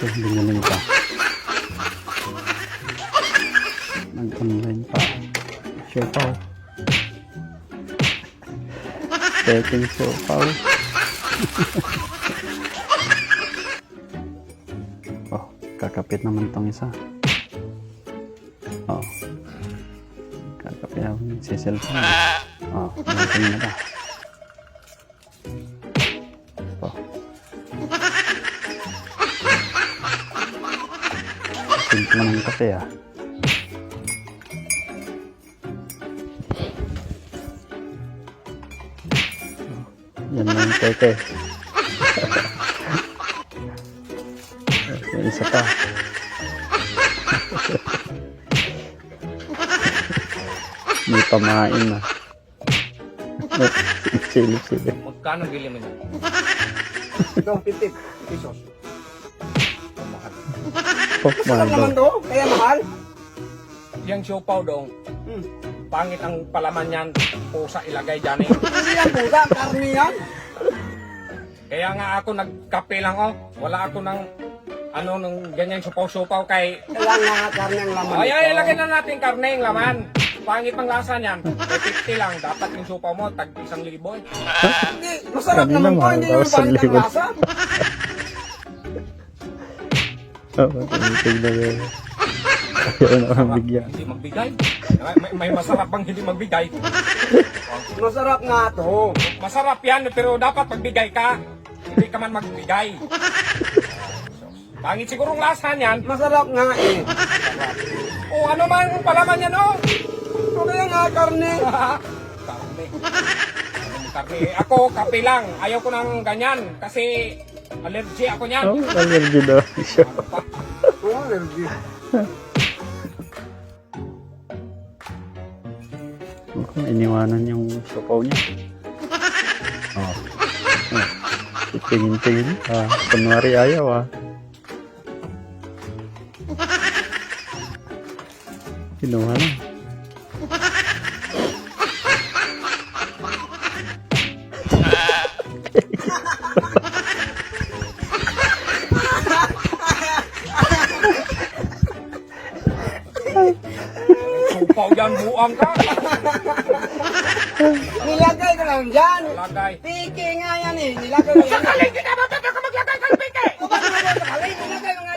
Ito, binilin pa. Nag-online pa. Siopaw. Peking siopaw. Oh, kakapit naman tong isa. Oh. Kakapit naman si cellphone. Oh, natin na ba? Oh. Simple ng kape ah. Yan lang teke. May isa pa. May pamain na. Silip-silip. Magkano bili mo niya? Ito, 50 pesos. Mahal. Oh, Masarap naman to, kaya mahal. Yung siopaw dong, pangit ang palaman yan, pusa ilagay dyan eh. Hindi yan pusa, karne yan. Kaya nga ako nagkape lang oh, wala ako ng ano nung ganyan siopaw-siopaw kay... Kaya nga karne ang laman. Ay, ilagay na natin karne yung laman. Pangit ang lasa niyan. 50 lang, dapat yung siopaw mo, tag 1,000 eh. Hindi, masarap Kanina naman to, mahal hindi daw, naman pangit ang 1,000. lasa. Oo, tingnan mo. Ayaw na akong bigyan. Hindi magbigay. May masarap bang hindi magbigay? Masarap nga to. Masarap yan, pero dapat magbigay ka. Hindi ka man magbigay. Pangit siguro ang lasa niyan. Masarap nga eh. O ano man ang palaman yan, oh. O kaya nga karne. Karne. Anong karne? Ako, kape lang. Ayaw ko ng ganyan. Kasi allergy ako niyan. Oh, allergy daw siya. Ano pa? Oo, allergy. Mukhang iniwanan yung siopaw niya. Oh. Tingin-tingin. Ah, kunwari ayaw ah. Kinuha na. Supaw yan, buang ka. Nilagay ko lang dyan. Lagay. Piki nga yan eh. Nilagay ko yan. Sakali, hindi naman ka maglagay ng pike. O ba nilagay ko? Nilagay ko nga